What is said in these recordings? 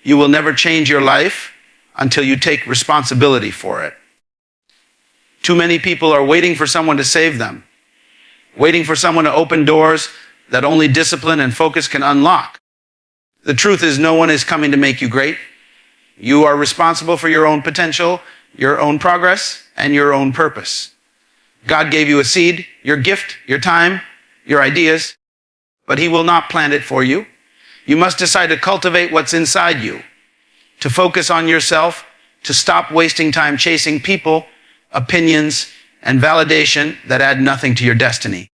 You will never change your life until you take responsibility for it. Too many people are waiting for someone to save them, waiting for someone to open doors that only discipline and focus can unlock. The truth is, no one is coming to make you great. You are responsible for your own potential, your own progress, and your own purpose. God gave you a seed, your gift, your time, your ideas, but He will not plant it for you. You must decide to cultivate what's inside you, to focus on yourself, to stop wasting time chasing people, opinions, and validation that add nothing to your destiny.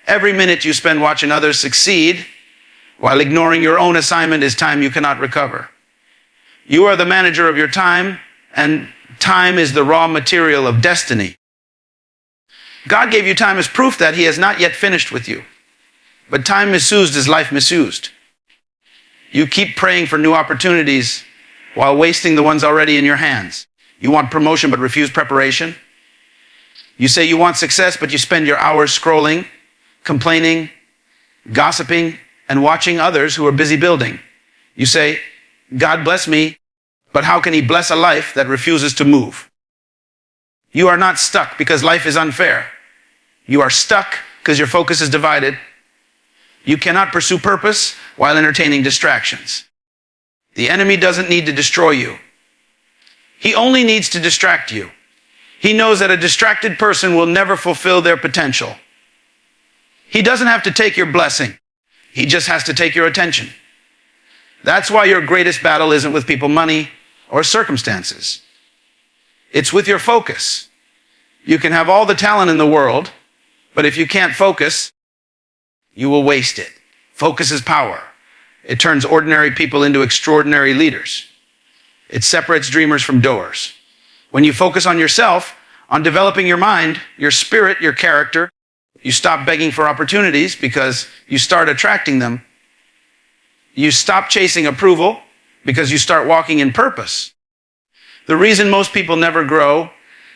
Every minute you spend watching others succeed while ignoring your own assignment is time you cannot recover. You are the manager of your time, and time is the raw material of destiny. God gave you time as proof that He has not yet finished with you. But time misused is life misused. You keep praying for new opportunities while wasting the ones already in your hands. You want promotion but refuse preparation. You say you want success, but you spend your hours scrolling, complaining, gossiping, and watching others who are busy building. You say, God bless me, but how can He bless a life that refuses to move? You are not stuck because life is unfair. You are stuck because your focus is divided. You cannot pursue purpose while entertaining distractions. The enemy doesn't need to destroy you. He only needs to distract you. He knows that a distracted person will never fulfill their potential. He doesn't have to take your blessing. He just has to take your attention. That's why your greatest battle isn't with people, money, or circumstances. It's with your focus. You can have all the talent in the world, but if you can't focus, you will waste it. Focus is power. It turns ordinary people into extraordinary leaders. It separates dreamers from doers. When you focus on yourself, on developing your mind, your spirit, your character, you stop begging for opportunities because you start attracting them. You stop chasing approval because you start walking in purpose. The reason most people never grow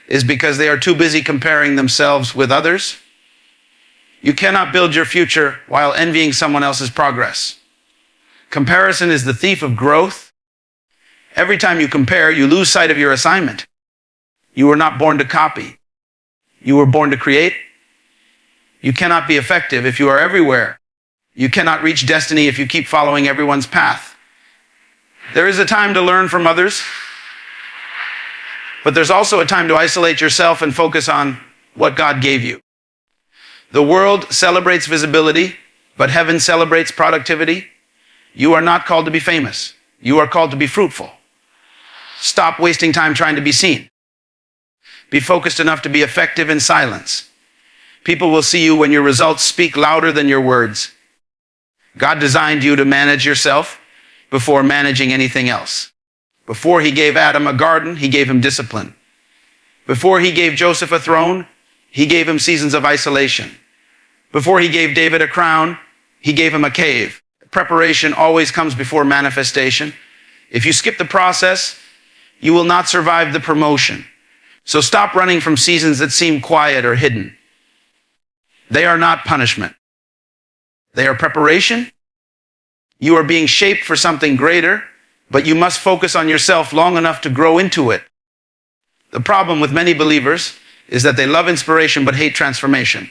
is because they are too busy comparing themselves with others. You cannot build your future while envying someone else's progress. Comparison is the thief of growth. Every time you compare, you lose sight of your assignment. You were not born to copy. You were born to create. You cannot be effective if you are everywhere. You cannot reach destiny if you keep following everyone's path. There is a time to learn from others, but there's also a time to isolate yourself and focus on what God gave you. The world celebrates visibility, but heaven celebrates productivity. You are not called to be famous. You are called to be fruitful. Stop wasting time trying to be seen. Be focused enough to be effective in silence. People will see you when your results speak louder than your words. God designed you to manage yourself before managing anything else. Before He gave Adam a garden, He gave him discipline. Before He gave Joseph a throne, He gave him seasons of isolation. Before He gave David a crown, He gave him a cave. Preparation always comes before manifestation. If you skip the process, you will not survive the promotion. So stop running from seasons that seem quiet or hidden. They are not punishment. They are preparation. You are being shaped for something greater, but you must focus on yourself long enough to grow into it. The problem with many believers is that they love inspiration but hate transformation.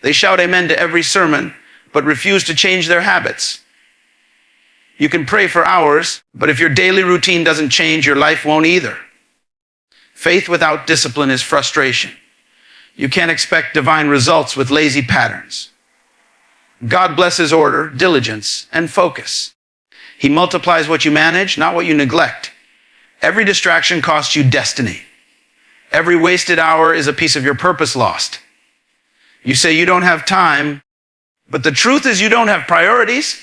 They shout amen to every sermon, but refuse to change their habits. You can pray for hours, but if your daily routine doesn't change, your life won't either. Faith without discipline is frustration. You can't expect divine results with lazy patterns. God blesses order, diligence, and focus. He multiplies what you manage, not what you neglect. Every distraction costs you destiny. Every wasted hour is a piece of your purpose lost. You say you don't have time, but the truth is you don't have priorities.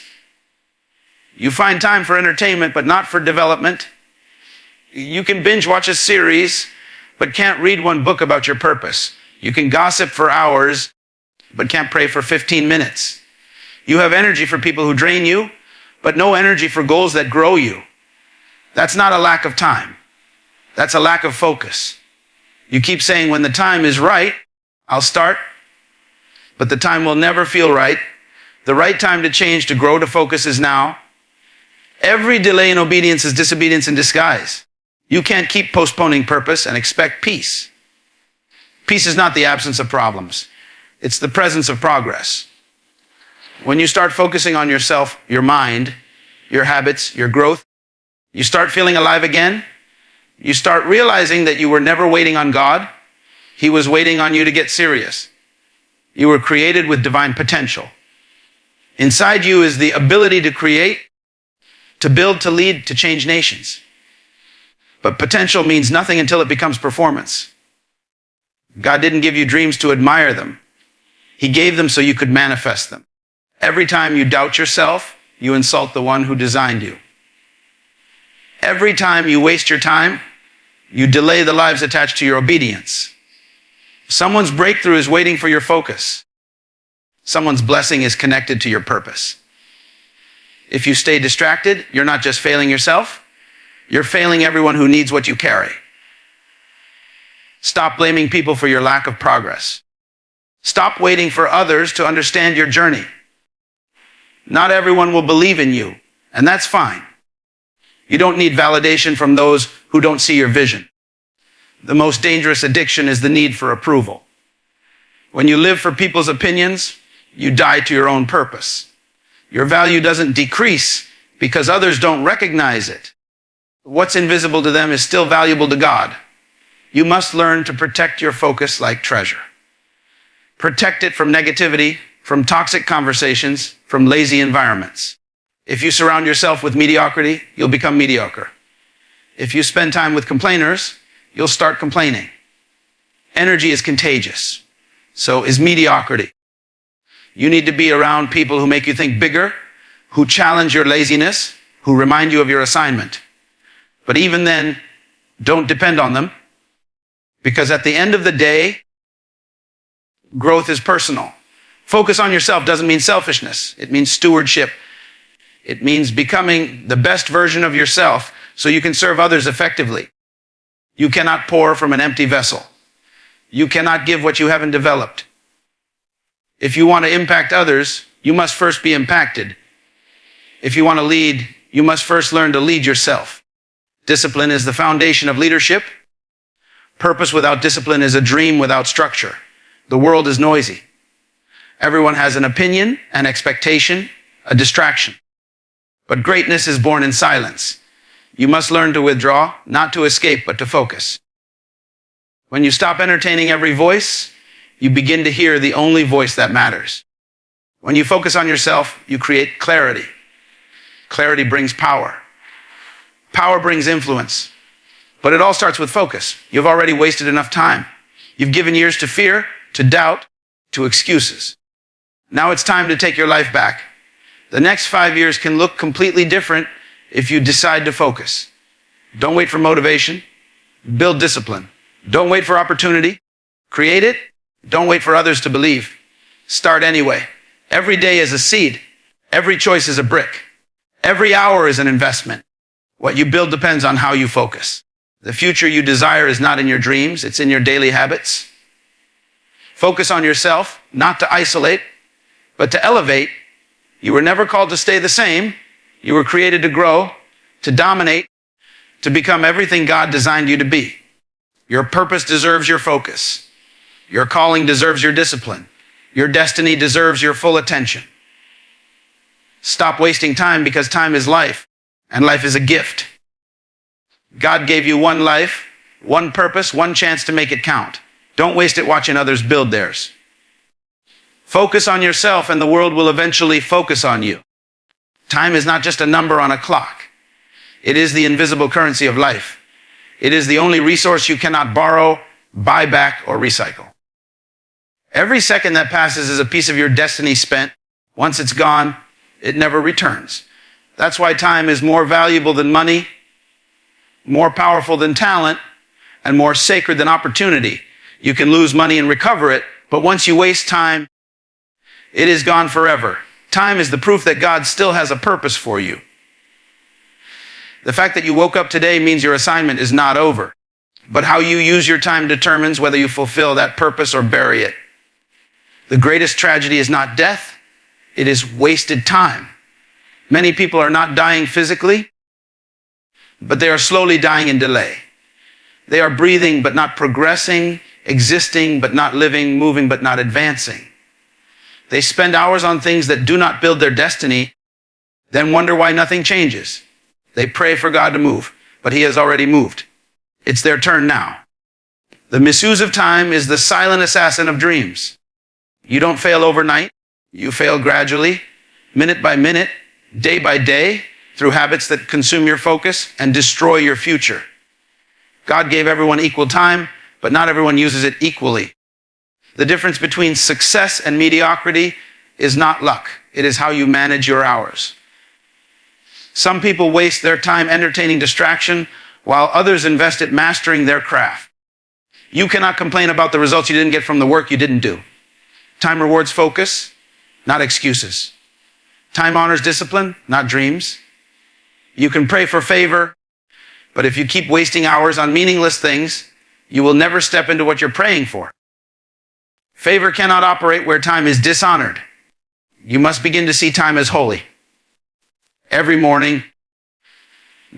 You find time for entertainment, but not for development. You can binge watch a series, but can't read one book about your purpose. You can gossip for hours, but can't pray for 15 minutes. You have energy for people who drain you, but no energy for goals that grow you. That's not a lack of time. That's a lack of focus. You keep saying, when the time is right, I'll start, but the time will never feel right. The right time to change, to grow, to focus is now. Every delay in obedience is disobedience in disguise. You can't keep postponing purpose and expect peace. Peace is not the absence of problems. It's the presence of progress. When you start focusing on yourself, your mind, your habits, your growth, you start feeling alive again. You start realizing that you were never waiting on God. He was waiting on you to get serious. You were created with divine potential. Inside you is the ability to create, to build, to lead, to change nations. But potential means nothing until it becomes performance. God didn't give you dreams to admire them. He gave them so you could manifest them. Every time you doubt yourself, you insult the one who designed you. Every time you waste your time, you delay the lives attached to your obedience. Someone's breakthrough is waiting for your focus. Someone's blessing is connected to your purpose. If you stay distracted, you're not just failing yourself, you're failing everyone who needs what you carry. Stop blaming people for your lack of progress. Stop waiting for others to understand your journey. Not everyone will believe in you, and that's fine. You don't need validation from those who don't see your vision. The most dangerous addiction is the need for approval. When you live for people's opinions, you die to your own purpose. Your value doesn't decrease because others don't recognize it. What's invisible to them is still valuable to God. You must learn to protect your focus like treasure. Protect it from negativity, from toxic conversations, from lazy environments. If you surround yourself with mediocrity, you'll become mediocre. If you spend time with complainers, you'll start complaining. Energy is contagious. So is mediocrity. You need to be around people who make you think bigger, who challenge your laziness, who remind you of your assignment. But even then, don't depend on them, because at the end of the day, growth is personal. Focus on yourself doesn't mean selfishness. It means stewardship. It means becoming the best version of yourself so you can serve others effectively. You cannot pour from an empty vessel. You cannot give what you haven't developed. If you want to impact others, you must first be impacted. If you want to lead, you must first learn to lead yourself. Discipline is the foundation of leadership. Purpose without discipline is a dream without structure. The world is noisy. Everyone has an opinion, an expectation, a distraction. But greatness is born in silence. You must learn to withdraw, not to escape, but to focus. When you stop entertaining every voice, you begin to hear the only voice that matters. When you focus on yourself, you create clarity. Clarity brings power. Power brings influence. But it all starts with focus. You've already wasted enough time. You've given years to fear, to doubt, to excuses. Now it's time to take your life back. The next 5 years can look completely different if you decide to focus. Don't wait for motivation. Build discipline. Don't wait for opportunity. Create it. Don't wait for others to believe. Start anyway. Every day is a seed. Every choice is a brick. Every hour is an investment. What you build depends on how you focus. The future you desire is not in your dreams, it's in your daily habits. Focus on yourself, not to isolate, but to elevate. You were never called to stay the same. You were created to grow, to dominate, to become everything God designed you to be. Your purpose deserves your focus. Your calling deserves your discipline. Your destiny deserves your full attention. Stop wasting time, because time is life, and life is a gift. God gave you one life, one purpose, one chance to make it count. Don't waste it watching others build theirs. Focus on yourself, and the world will eventually focus on you. Time is not just a number on a clock. It is the invisible currency of life. It is the only resource you cannot borrow, buy back, or recycle. Every second that passes is a piece of your destiny spent. Once it's gone, it never returns. That's why time is more valuable than money, more powerful than talent, and more sacred than opportunity. You can lose money and recover it, but once you waste time, it is gone forever. Time is the proof that God still has a purpose for you. The fact that you woke up today means your assignment is not over, but how you use your time determines whether you fulfill that purpose or bury it. The greatest tragedy is not death, it is wasted time. Many people are not dying physically, but they are slowly dying in delay. They are breathing but not progressing, existing but not living, moving but not advancing. They spend hours on things that do not build their destiny, then wonder why nothing changes. They pray for God to move, but He has already moved. It's their turn now. The misuse of time is the silent assassin of dreams. You don't fail overnight. You fail gradually, minute by minute, day by day, through habits that consume your focus and destroy your future. God gave everyone equal time, but not everyone uses it equally. The difference between success and mediocrity is not luck. It is how you manage your hours. Some people waste their time entertaining distraction, while others invest it mastering their craft. You cannot complain about the results you didn't get from the work you didn't do. Time rewards focus, not excuses. Time honors discipline, not dreams. You can pray for favor, but if you keep wasting hours on meaningless things, you will never step into what you're praying for. Favor cannot operate where time is dishonored. You must begin to see time as holy. Every morning,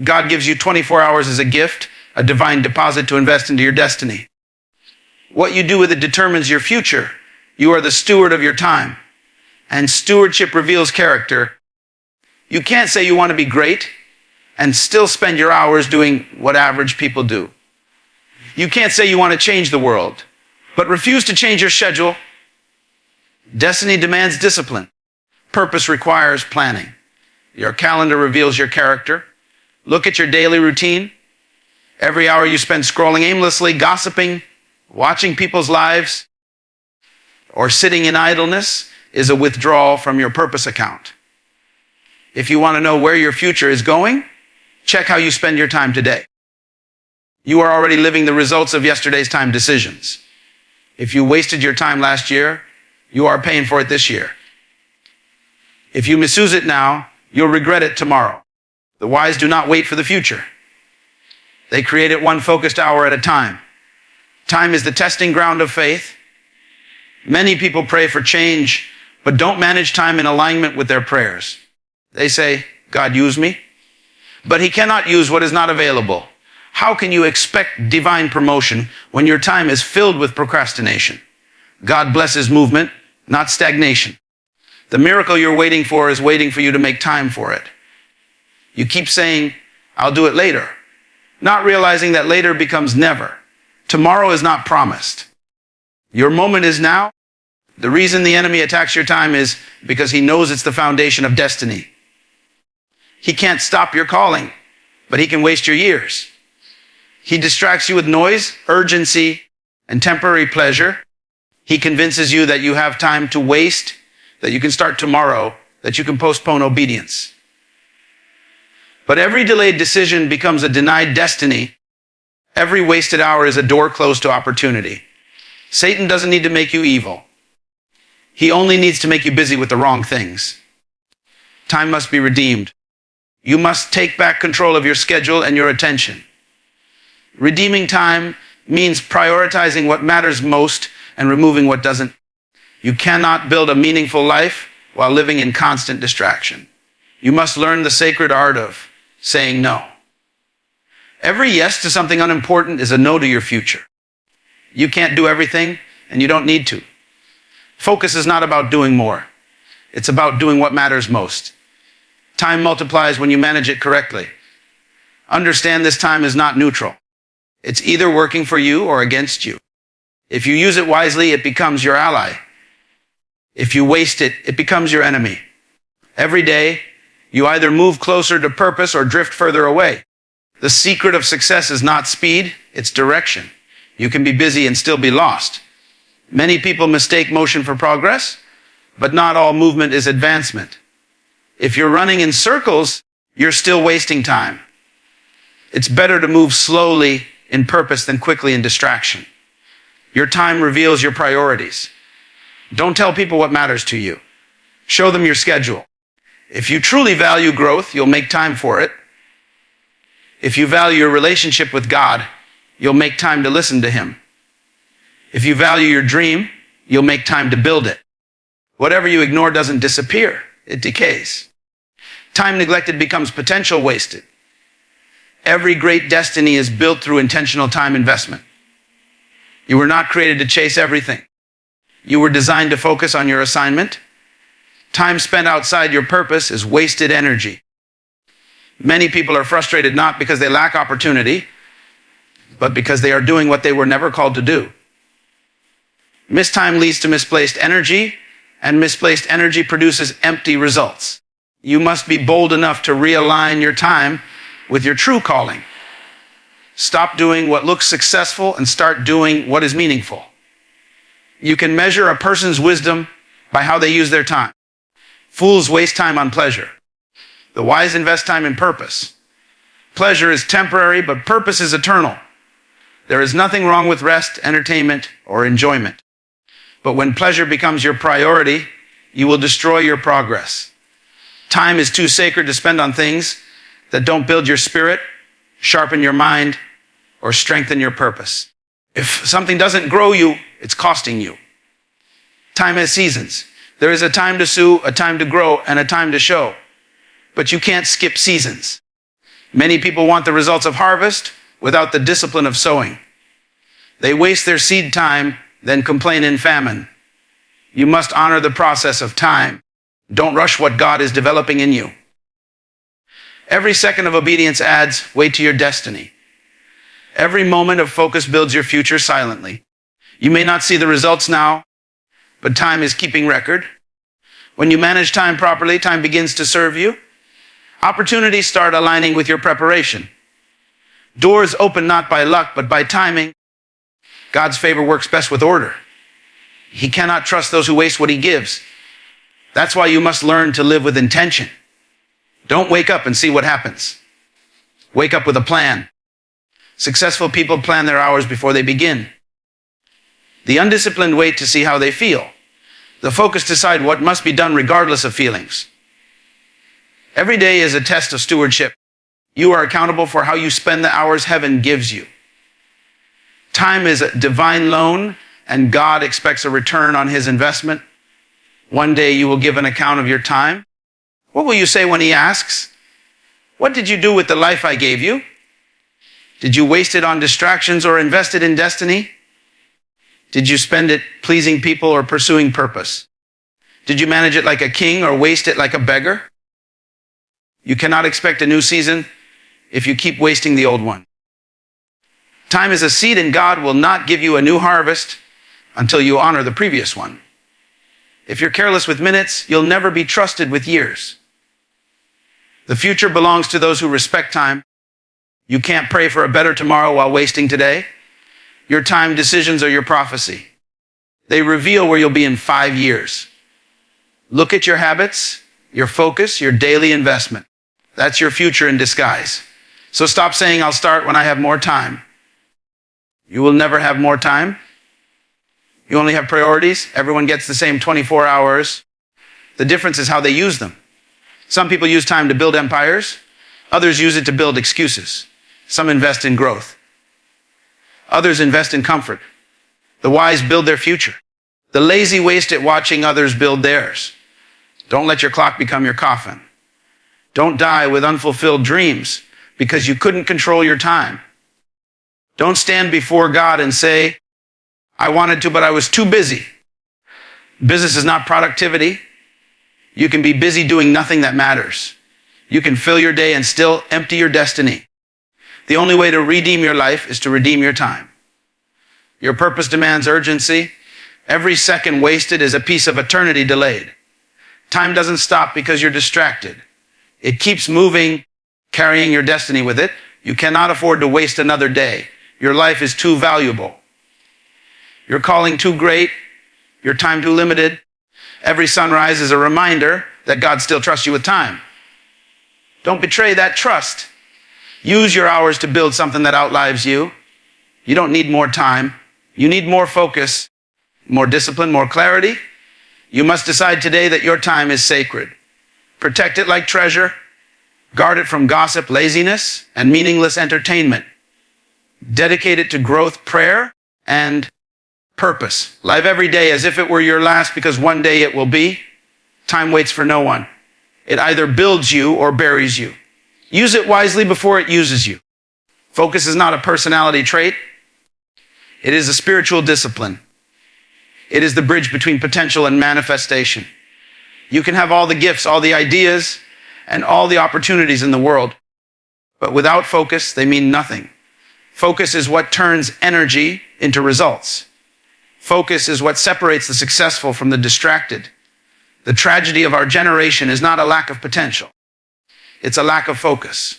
God gives you 24 hours as a gift, a divine deposit to invest into your destiny. What you do with it determines your future. You are the steward of your time, and stewardship reveals character. You can't say you want to be great and still spend your hours doing what average people do. You can't say you want to change the world, but refuse to change your schedule. Destiny demands discipline. Purpose requires planning. Your calendar reveals your character. Look at your daily routine. Every hour you spend scrolling aimlessly, gossiping, watching people's lives, or sitting in idleness is a withdrawal from your purpose account. If you want to know where your future is going, check how you spend your time today. You are already living the results of yesterday's time decisions. If you wasted your time last year, you are paying for it this year. If you misuse it now, you'll regret it tomorrow. The wise do not wait for the future. They create it one focused hour at a time. Time is the testing ground of faith. Many people pray for change, but don't manage time in alignment with their prayers. They say, God, use me. But He cannot use what is not available. How can you expect divine promotion when your time is filled with procrastination? God blesses movement, not stagnation. The miracle you're waiting for is waiting for you to make time for it. You keep saying, I'll do it later, not realizing that later becomes never. Tomorrow is not promised. Your moment is now. The reason the enemy attacks your time is because he knows it's the foundation of destiny. He can't stop your calling, but he can waste your years. He distracts you with noise, urgency, and temporary pleasure. He convinces you that you have time to waste, that you can start tomorrow, that you can postpone obedience. But every delayed decision becomes a denied destiny. Every wasted hour is a door closed to opportunity. Satan doesn't need to make you evil. He only needs to make you busy with the wrong things. Time must be redeemed. You must take back control of your schedule and your attention. Redeeming time means prioritizing what matters most and removing what doesn't. You cannot build a meaningful life while living in constant distraction. You must learn the sacred art of saying no. Every yes to something unimportant is a no to your future. You can't do everything, and you don't need to. Focus is not about doing more. It's about doing what matters most. Time multiplies when you manage it correctly. Understand this time is not neutral. It's either working for you or against you. If you use it wisely, it becomes your ally. If you waste it, it becomes your enemy. Every day, you either move closer to purpose or drift further away. The secret of success is not speed, it's direction. You can be busy and still be lost. Many people mistake motion for progress, but not all movement is advancement. If you're running in circles, you're still wasting time. It's better to move slowly in purpose than quickly in distraction. Your time reveals your priorities. Don't tell people what matters to you. Show them your schedule. If you truly value growth, you'll make time for it. If you value your relationship with God, you'll make time to listen to Him. If you value your dream, you'll make time to build it. Whatever you ignore doesn't disappear, it decays. Time neglected becomes potential wasted. Every great destiny is built through intentional time investment. You were not created to chase everything. You were designed to focus on your assignment. Time spent outside your purpose is wasted energy. Many people are frustrated not because they lack opportunity, but because they are doing what they were never called to do. Missed time leads to misplaced energy, and misplaced energy produces empty results. You must be bold enough to realign your time with your true calling. Stop doing what looks successful and start doing what is meaningful. You can measure a person's wisdom by how they use their time. Fools waste time on pleasure. The wise invest time in purpose. Pleasure is temporary, but purpose is eternal. There is nothing wrong with rest, entertainment, or enjoyment. But when pleasure becomes your priority, you will destroy your progress. Time is too sacred to spend on things that don't build your spirit, sharpen your mind, or strengthen your purpose. If something doesn't grow you, it's costing you. Time has seasons. There is a time to sow, a time to grow, and a time to show. But you can't skip seasons. Many people want the results of harvest without the discipline of sowing. They waste their seed time, then complain in famine. You must honor the process of time. Don't rush what God is developing in you. Every second of obedience adds weight to your destiny. Every moment of focus builds your future silently. You may not see the results now, but time is keeping record. When you manage time properly, time begins to serve you. Opportunities start aligning with your preparation. Doors open not by luck, but by timing. God's favor works best with order. He cannot trust those who waste what he gives. That's why you must learn to live with intention. Don't wake up and see what happens. Wake up with a plan. Successful people plan their hours before they begin. The undisciplined wait to see how they feel. The focused decide what must be done regardless of feelings. Every day is a test of stewardship. You are accountable for how you spend the hours heaven gives you. Time is a divine loan, and God expects a return on his investment. One day you will give an account of your time. What will you say when he asks? What did you do with the life I gave you? Did you waste it on distractions or invest it in destiny? Did you spend it pleasing people or pursuing purpose? Did you manage it like a king or waste it like a beggar? You cannot expect a new season if you keep wasting the old one. Time is a seed, and God will not give you a new harvest until you honor the previous one. If you're careless with minutes, you'll never be trusted with years. The future belongs to those who respect time. You can't pray for a better tomorrow while wasting today. Your time decisions are your prophecy. They reveal where you'll be in 5 years. Look at your habits, your focus, your daily investment. That's your future in disguise. So stop saying, I'll start when I have more time. You will never have more time. You only have priorities. Everyone gets the same 24 hours. The difference is how they use them. Some people use time to build empires. Others use it to build excuses. Some invest in growth. Others invest in comfort. The wise build their future. The lazy waste it watching others build theirs. Don't let your clock become your coffin. Don't die with unfulfilled dreams because you couldn't control your time. Don't stand before God and say, I wanted to, but I was too busy. Business is not productivity. You can be busy doing nothing that matters. You can fill your day and still empty your destiny. The only way to redeem your life is to redeem your time. Your purpose demands urgency. Every second wasted is a piece of eternity delayed. Time doesn't stop because you're distracted. It keeps moving, carrying your destiny with it. You cannot afford to waste another day. Your life is too valuable. Your calling too great. Your time too limited. Every sunrise is a reminder that God still trusts you with time. Don't betray that trust. Use your hours to build something that outlives you. You don't need more time. You need more focus, more discipline, more clarity. You must decide today that your time is sacred. Protect it like treasure. Guard it from gossip, laziness, and meaningless entertainment. Dedicate it to growth, prayer, and purpose. Live every day as if it were your last, because one day it will be. Time waits for no one. It either builds you or buries you. Use it wisely before it uses you. Focus is not a personality trait. It is a spiritual discipline. It is the bridge between potential and manifestation. You can have all the gifts, all the ideas, and all the opportunities in the world, but without focus, they mean nothing. Focus is what turns energy into results. Focus is what separates the successful from the distracted. The tragedy of our generation is not a lack of potential. It's a lack of focus.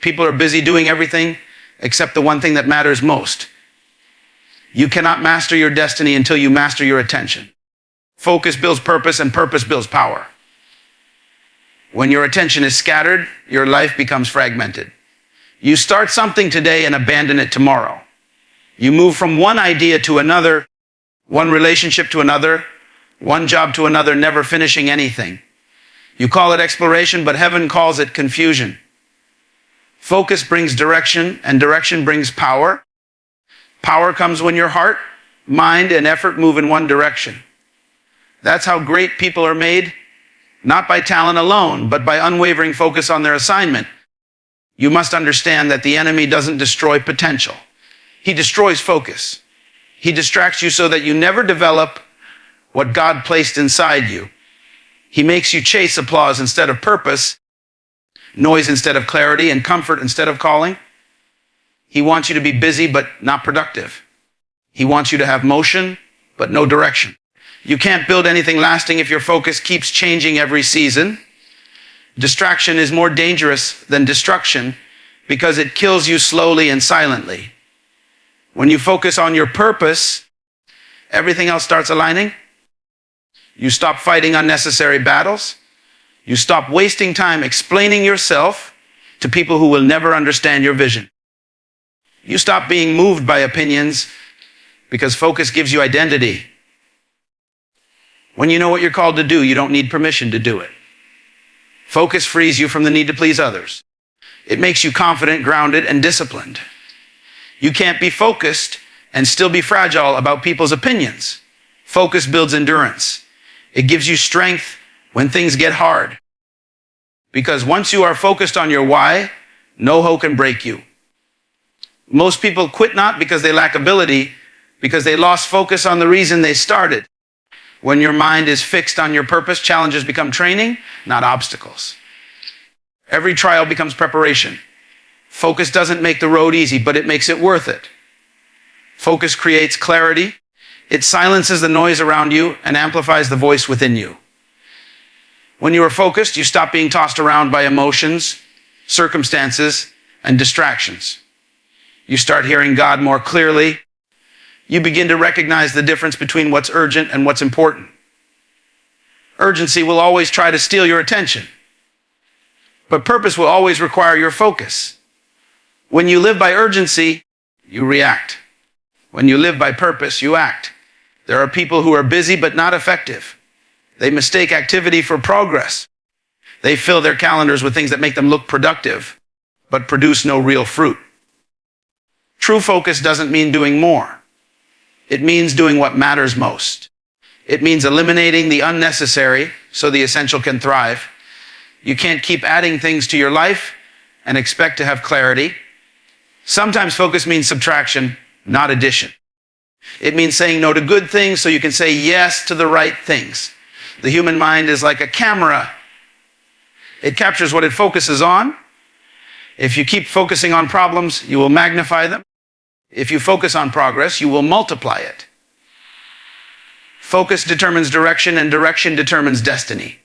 People are busy doing everything except the one thing that matters most. You cannot master your destiny until you master your attention. Focus builds purpose, and purpose builds power. When your attention is scattered, your life becomes fragmented. You start something today and abandon it tomorrow. You move from one idea to another, one relationship to another, one job to another, never finishing anything. You call it exploration, but heaven calls it confusion. Focus brings direction, and direction brings power. Power comes when your heart, mind, and effort move in one direction. That's how great people are made, not by talent alone, but by unwavering focus on their assignment. You must understand that the enemy doesn't destroy potential. He destroys focus. He distracts you so that you never develop what God placed inside you. He makes you chase applause instead of purpose, noise instead of clarity, and comfort instead of calling. He wants you to be busy but not productive. He wants you to have motion but no direction. You can't build anything lasting if your focus keeps changing every season. Distraction is more dangerous than destruction because it kills you slowly and silently. When you focus on your purpose, everything else starts aligning. You stop fighting unnecessary battles. You stop wasting time explaining yourself to people who will never understand your vision. You stop being moved by opinions because focus gives you identity. When you know what you're called to do, you don't need permission to do it. Focus frees you from the need to please others. It makes you confident, grounded, and disciplined. You can't be focused and still be fragile about people's opinions. Focus builds endurance. It gives you strength when things get hard. Because once you are focused on your why, no hoe can break you. Most people quit not because they lack ability, because they lost focus on the reason they started. When your mind is fixed on your purpose, challenges become training, not obstacles. Every trial becomes preparation. Focus doesn't make the road easy, but it makes it worth it. Focus creates clarity. It silences the noise around you and amplifies the voice within you. When you are focused, you stop being tossed around by emotions, circumstances, and distractions. You start hearing God more clearly. You begin to recognize the difference between what's urgent and what's important. Urgency will always try to steal your attention, but purpose will always require your focus. When you live by urgency, you react. When you live by purpose, you act. There are people who are busy but not effective. They mistake activity for progress. They fill their calendars with things that make them look productive, but produce no real fruit. True focus doesn't mean doing more. It means doing what matters most. It means eliminating the unnecessary so the essential can thrive. You can't keep adding things to your life and expect to have clarity. Sometimes focus means subtraction, not addition. It means saying no to good things so you can say yes to the right things. The human mind is like a camera. It captures what it focuses on. If you keep focusing on problems, you will magnify them. If you focus on progress, you will multiply it. Focus determines direction, and direction determines destiny.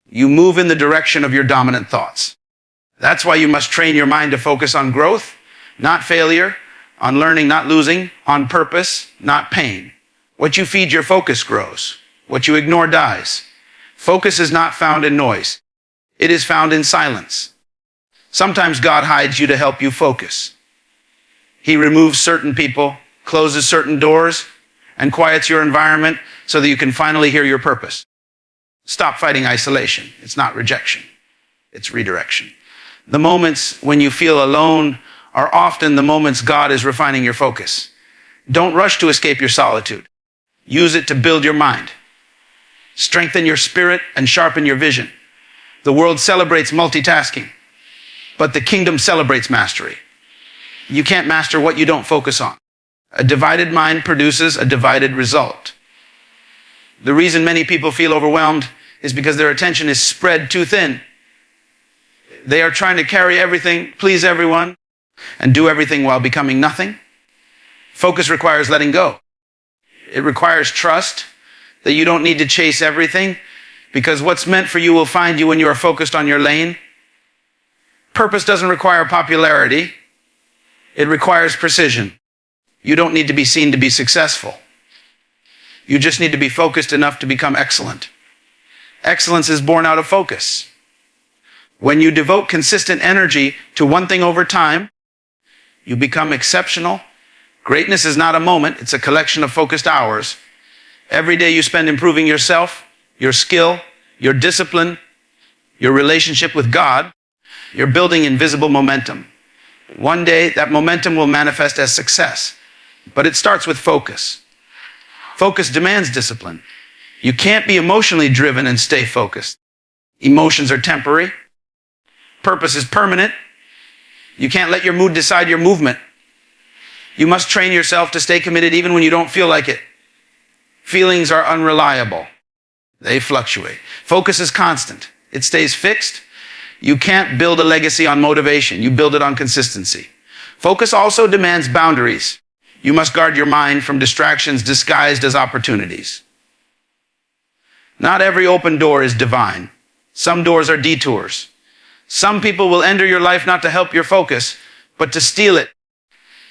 You move in the direction of your dominant thoughts. That's why you must train your mind to focus on growth, not failure, on learning, not losing, on purpose, not pain. What you feed your focus grows. What you ignore dies. Focus is not found in noise. It is found in silence. Sometimes God hides you to help you focus. He removes certain people, closes certain doors, and quiets your environment so that you can finally hear your purpose. Stop fighting isolation. It's not rejection. It's redirection. The moments when you feel alone are often the moments God is refining your focus. Don't rush to escape your solitude. Use it to build your mind, strengthen your spirit, and sharpen your vision. The world celebrates multitasking, but the kingdom celebrates mastery. You can't master what you don't focus on. A divided mind produces a divided result. The reason many people feel overwhelmed is because their attention is spread too thin. They are trying to carry everything, please everyone, and do everything while becoming nothing. Focus requires letting go. It requires trust that you don't need to chase everything, because what's meant for you will find you when you are focused on your lane. Purpose doesn't require popularity. It requires precision. You don't need to be seen to be successful. You just need to be focused enough to become excellent. Excellence is born out of focus. When you devote consistent energy to one thing over time, you become exceptional. Greatness is not a moment, it's a collection of focused hours. Every day you spend improving yourself, your skill, your discipline, your relationship with God, you're building invisible momentum. One day that momentum will manifest as success, but it starts with focus. Focus demands discipline. You can't be emotionally driven and stay focused. Emotions are temporary. Purpose is permanent. You can't let your mood decide your movement. You must train yourself to stay committed even when you don't feel like it. Feelings are unreliable. They fluctuate. Focus is constant. It stays fixed. You can't build a legacy on motivation. You build it on consistency. Focus also demands boundaries. You must guard your mind from distractions disguised as opportunities. Not every open door is divine. Some doors are detours. Some people will enter your life not to help your focus, but to steal it.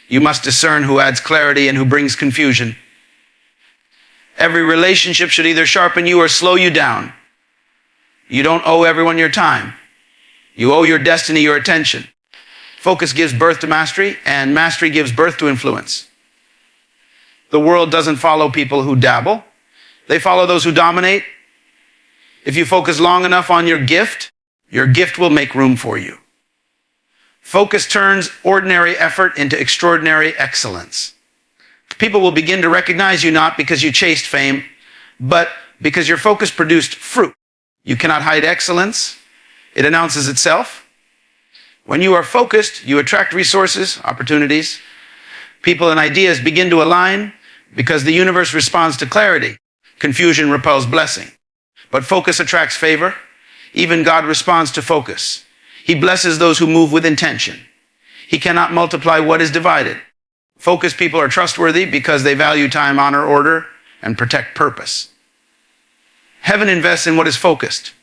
You must discern who adds clarity and who brings confusion. Every relationship should either sharpen you or slow you down. You don't owe everyone your time. You owe your destiny your attention. Focus gives birth to mastery, and mastery gives birth to influence. The world doesn't follow people who dabble. They follow those who dominate. If you focus long enough on your gift will make room for you. Focus turns ordinary effort into extraordinary excellence. People will begin to recognize you not because you chased fame, but because your focus produced fruit. You cannot hide excellence. It announces itself. When you are focused, you attract resources, opportunities. People and ideas begin to align because the universe responds to clarity. Confusion repels blessing. But focus attracts favor. Even God responds to focus. He blesses those who move with intention. He cannot multiply what is divided. Focused people are trustworthy because they value time, honor, order, and protect purpose. Heaven invests in what is focused.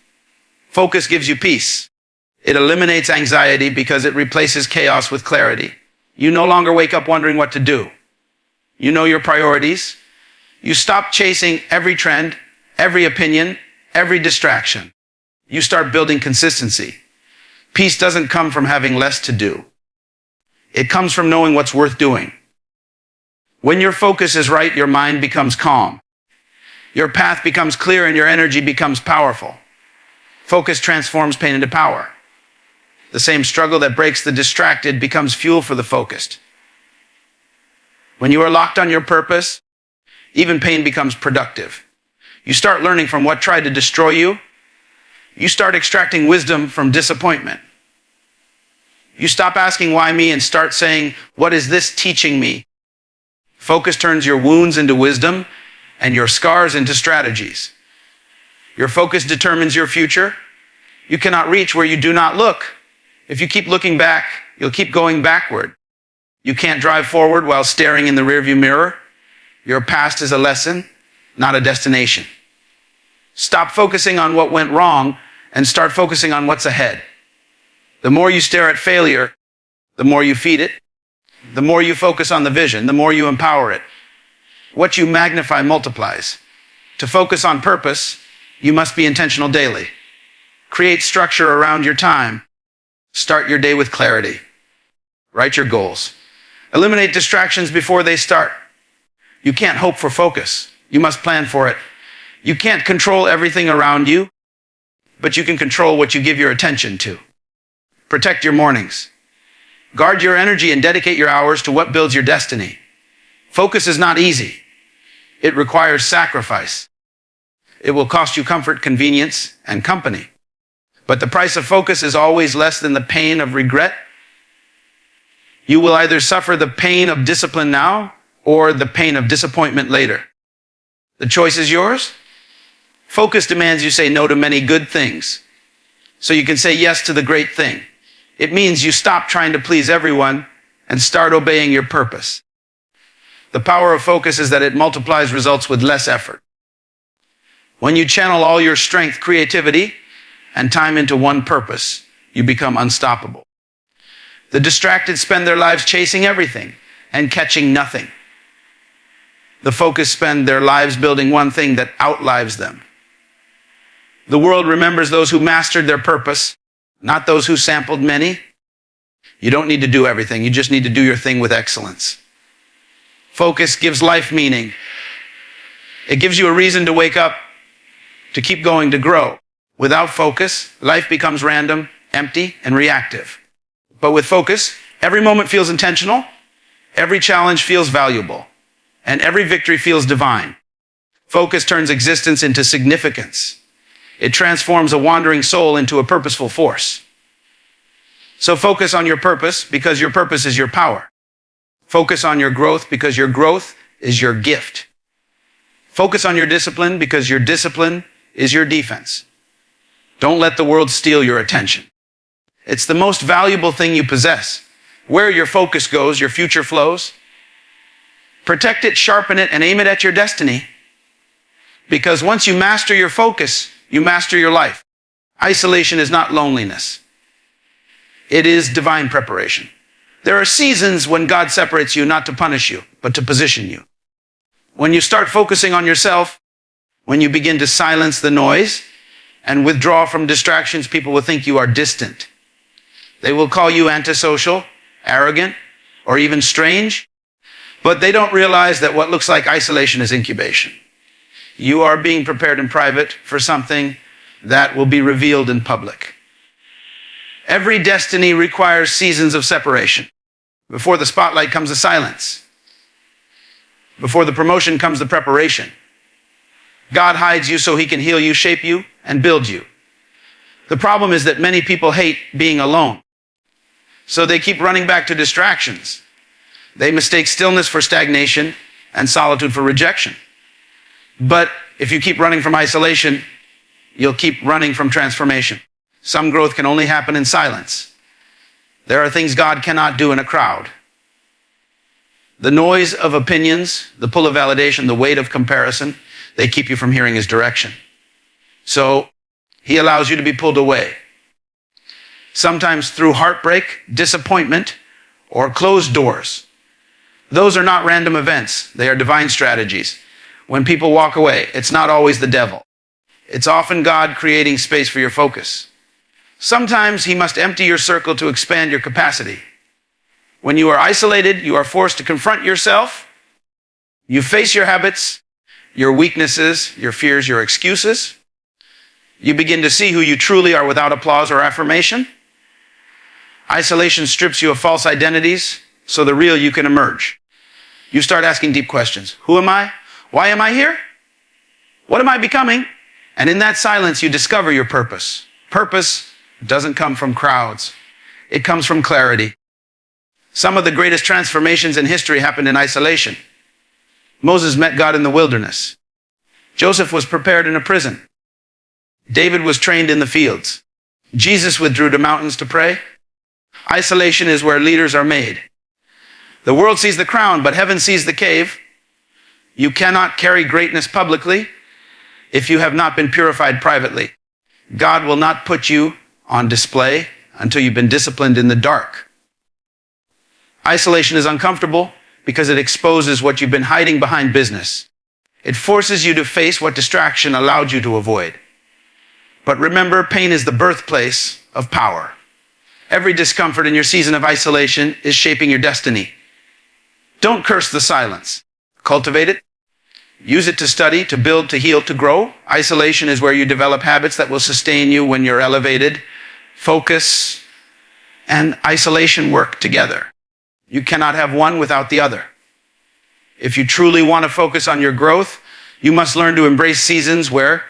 Focus gives you peace. It eliminates anxiety because it replaces chaos with clarity. You no longer wake up wondering what to do. You know your priorities. You stop chasing every trend, every opinion, every distraction. You start building consistency. Peace doesn't come from having less to do. It comes from knowing what's worth doing. When your focus is right, your mind becomes calm. Your path becomes clear and your energy becomes powerful. Focus transforms pain into power. The same struggle that breaks the distracted becomes fuel for the focused. When you are locked on your purpose, even pain becomes productive. You start learning from what tried to destroy you. You start extracting wisdom from disappointment. You stop asking why me and start saying, what is this teaching me? Focus turns your wounds into wisdom and your scars into strategies. Your focus determines your future. You cannot reach where you do not look. If you keep looking back, you'll keep going backward. You can't drive forward while staring in the rearview mirror. Your past is a lesson, not a destination. Stop focusing on what went wrong and start focusing on what's ahead. The more you stare at failure, the more you feed it. The more you focus on the vision, the more you empower it. What you magnify multiplies. To focus on purpose, you must be intentional daily. Create structure around your time. Start your day with clarity. Write your goals. Eliminate distractions before they start. You can't hope for focus. You must plan for it. You can't control everything around you, but you can control what you give your attention to. Protect your mornings. Guard your energy and dedicate your hours to what builds your destiny. Focus is not easy. It requires sacrifice. It will cost you comfort, convenience, and company. But the price of focus is always less than the pain of regret. You will either suffer the pain of discipline now or the pain of disappointment later. The choice is yours. Focus demands you say no to many good things so you can say yes to the great thing. It means you stop trying to please everyone and start obeying your purpose. The power of focus is that it multiplies results with less effort. When you channel all your strength, creativity, and time into one purpose, you become unstoppable. The distracted spend their lives chasing everything and catching nothing. The focused spend their lives building one thing that outlives them. The world remembers those who mastered their purpose, not those who sampled many. You don't need to do everything. You just need to do your thing with excellence. Focus gives life meaning. It gives you a reason to wake up, to keep going, to grow. Without focus, life becomes random, empty, and reactive. But with focus, every moment feels intentional, every challenge feels valuable, and every victory feels divine. Focus turns existence into significance. It transforms a wandering soul into a purposeful force. So focus on your purpose because your purpose is your power. Focus on your growth because your growth is your gift. Focus on your discipline because your discipline is your defense. Don't let the world steal your attention. It's the most valuable thing you possess. Where your focus goes, your future flows. Protect it, sharpen it, and aim it at your destiny. Because once you master your focus, you master your life. Isolation is not loneliness. It is divine preparation. There are seasons when God separates you not to punish you, but to position you. When you start focusing on yourself, when you begin to silence the noise and withdraw from distractions, people will think you are distant. They will call you antisocial, arrogant, or even strange, but they don't realize that what looks like isolation is incubation. You are being prepared in private for something that will be revealed in public. Every destiny requires seasons of separation. Before the spotlight comes the silence. Before the promotion comes the preparation. God hides you so he can heal you, shape you, and build you. The problem is that many people hate being alone. So they keep running back to distractions. They mistake stillness for stagnation and solitude for rejection. But if you keep running from isolation, you'll keep running from transformation. Some growth can only happen in silence. There are things God cannot do in a crowd. The noise of opinions, the pull of validation, the weight of comparison, they keep you from hearing his direction. So he allows you to be pulled away. Sometimes through heartbreak, disappointment, or closed doors. Those are not random events. They are divine strategies. When people walk away, it's not always the devil. It's often God creating space for your focus. Sometimes he must empty your circle to expand your capacity. When you are isolated, you are forced to confront yourself. You face your habits, your weaknesses, your fears, your excuses. You begin to see who you truly are without applause or affirmation. Isolation strips you of false identities so the real you can emerge. You start asking deep questions. Who am I? Why am I here? What am I becoming? And in that silence, you discover your purpose. Purpose doesn't come from crowds. It comes from clarity. Some of the greatest transformations in history happened in isolation. Moses met God in the wilderness. Joseph was prepared in a prison. David was trained in the fields. Jesus withdrew to mountains to pray. Isolation is where leaders are made. The world sees the crown, but heaven sees the cave. You cannot carry greatness publicly if you have not been purified privately. God will not put you on display until you've been disciplined in the dark. Isolation is uncomfortable because it exposes what you've been hiding behind business. It forces you to face what distraction allowed you to avoid. But remember, pain is the birthplace of power. Every discomfort in your season of isolation is shaping your destiny. Don't curse the silence. Cultivate it. Use it to study, to build, to heal, to grow. Isolation is where you develop habits that will sustain you when you're elevated. Focus and isolation work together. You cannot have one without the other. If you truly want to focus on your growth, you must learn to embrace seasons where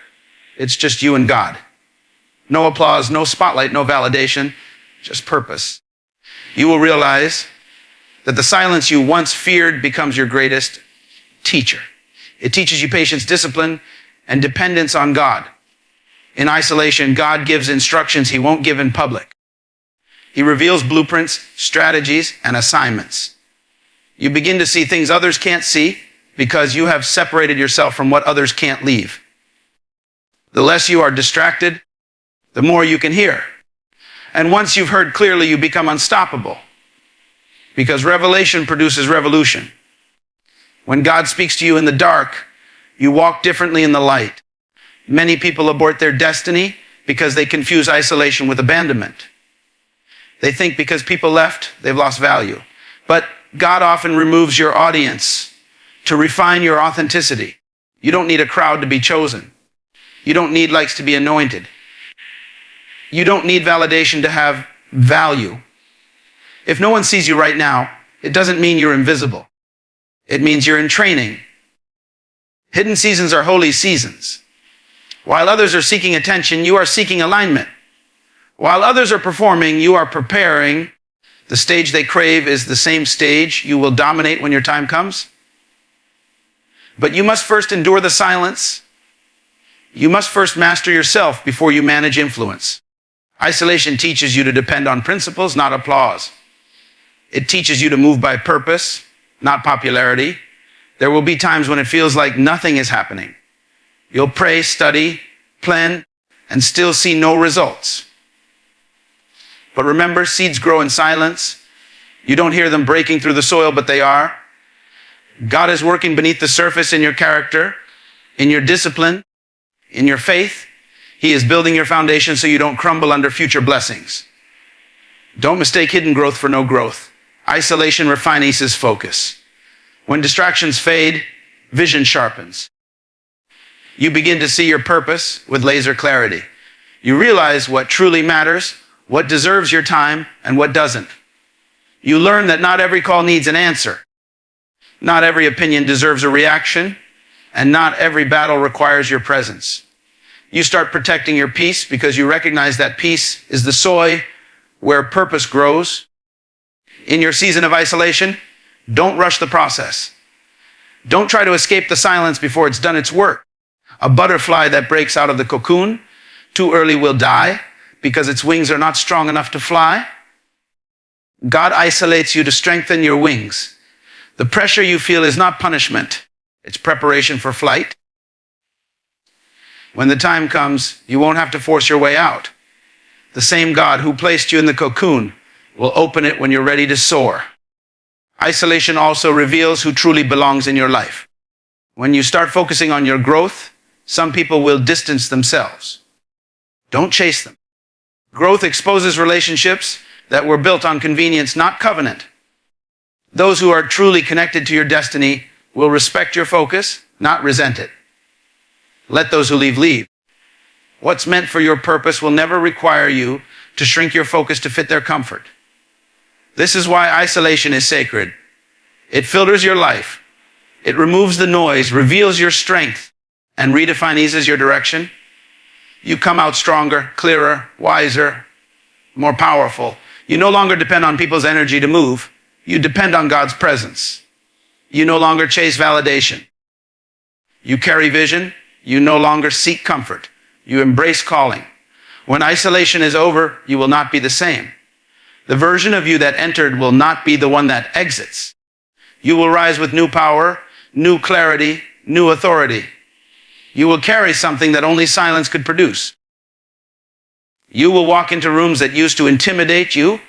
it's just you and God. No applause, no spotlight, no validation, just purpose. You will realize that the silence you once feared becomes your greatest teacher. It teaches you patience, discipline, and dependence on God. In isolation, God gives instructions he won't give in public. He reveals blueprints, strategies, and assignments. You begin to see things others can't see because you have separated yourself from what others can't leave. The less you are distracted, the more you can hear. And once you've heard clearly, you become unstoppable. Because revelation produces revolution. When God speaks to you in the dark, you walk differently in the light. Many people abort their destiny because they confuse isolation with abandonment. They think because people left, they've lost value. But God often removes your audience to refine your authenticity. You don't need a crowd to be chosen. You don't need likes to be anointed. You don't need validation to have value. If no one sees you right now, it doesn't mean you're invisible. It means you're in training. Hidden seasons are holy seasons. While others are seeking attention, you are seeking alignment. While others are performing, you are preparing. The stage they crave is the same stage you will dominate when your time comes. But you must first endure the silence. You must first master yourself before you manage influence. Isolation teaches you to depend on principles, not applause. It teaches you to move by purpose, not popularity. There will be times when it feels like nothing is happening. You'll pray, study, plan, and still see no results. But remember, seeds grow in silence. You don't hear them breaking through the soil, but they are. God is working beneath the surface in your character, in your discipline, in your faith. He is building your foundation so you don't crumble under future blessings. Don't mistake hidden growth for no growth. Isolation refines focus. When distractions fade, vision sharpens. You begin to see your purpose with laser clarity. You realize what truly matters, what deserves your time, and what doesn't. You learn that not every call needs an answer. Not every opinion deserves a reaction, and not every battle requires your presence. You start protecting your peace because you recognize that peace is the soil where purpose grows. In your season of isolation, don't rush the process. Don't try to escape the silence before it's done its work. A butterfly that breaks out of the cocoon too early will die because its wings are not strong enough to fly. God isolates you to strengthen your wings. The pressure you feel is not punishment. It's preparation for flight. When the time comes, you won't have to force your way out. The same God who placed you in the cocoon will open it when you're ready to soar. Isolation also reveals who truly belongs in your life. When you start focusing on your growth, some people will distance themselves. Don't chase them. Growth exposes relationships that were built on convenience, not covenant. Those who are truly connected to your destiny will respect your focus, not resent it. Let those who leave, leave. What's meant for your purpose will never require you to shrink your focus to fit their comfort. This is why isolation is sacred. It filters your life. It removes the noise, reveals your strength, and redefines your direction. You come out stronger, clearer, wiser, more powerful. You no longer depend on people's energy to move. You depend on God's presence. You no longer chase validation. You carry vision. You no longer seek comfort. You embrace calling. When isolation is over, you will not be the same. The version of you that entered will not be the one that exits. You will rise with new power, new clarity, new authority. You will carry something that only silence could produce. You will walk into rooms that used to intimidate you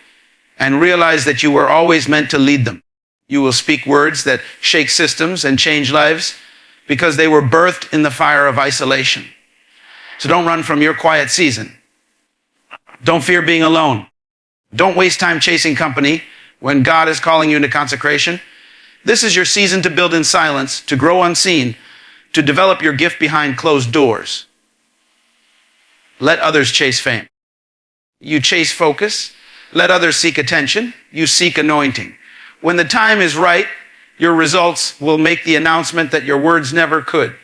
and realize that you were always meant to lead them. You will speak words that shake systems and change lives because they were birthed in the fire of isolation. So don't run from your quiet season. Don't fear being alone. Don't waste time chasing company when God is calling you into consecration. This is your season to build in silence, to grow unseen, to develop your gift behind closed doors. Let others chase fame. You chase focus. Let others seek attention. You seek anointing. When the time is right, your results will make the announcement that your words never could.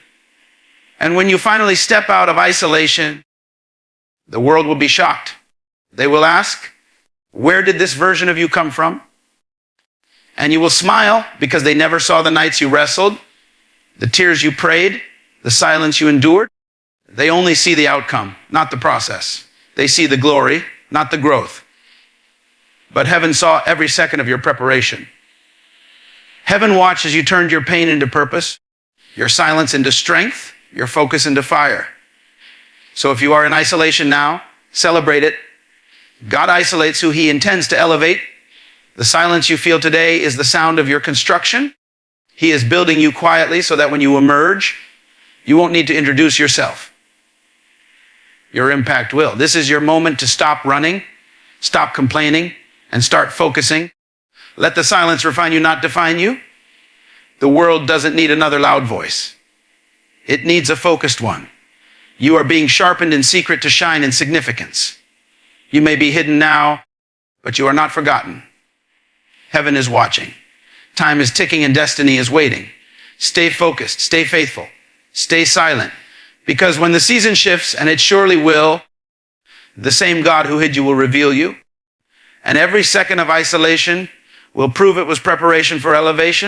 And when you finally step out of isolation, The world will be shocked. They will ask, where did this version of you come from? And you will smile because they never saw the nights you wrestled, the tears you prayed, the silence you endured. They only see the outcome, not the process. They see the glory, not the growth. But heaven saw every second of your preparation. Heaven watched as you turned your pain into purpose, your silence into strength, your focus into fire. So if you are in isolation now, celebrate it. God isolates who he intends to elevate. The silence you feel today is the sound of your construction. He is building you quietly so that when you emerge, you won't need to introduce yourself. Your impact will. This is your moment to stop running, stop complaining, and start focusing. Let the silence refine you, not define you. The world doesn't need another loud voice. It needs a focused one. You are being sharpened in secret to shine in significance. You may be hidden now, but you are not forgotten. Heaven is watching. Time is ticking and destiny is waiting. Stay focused, stay faithful, stay silent. Because when the season shifts, and it surely will, the same God who hid you will reveal you. And every second of isolation will prove it was preparation for elevation.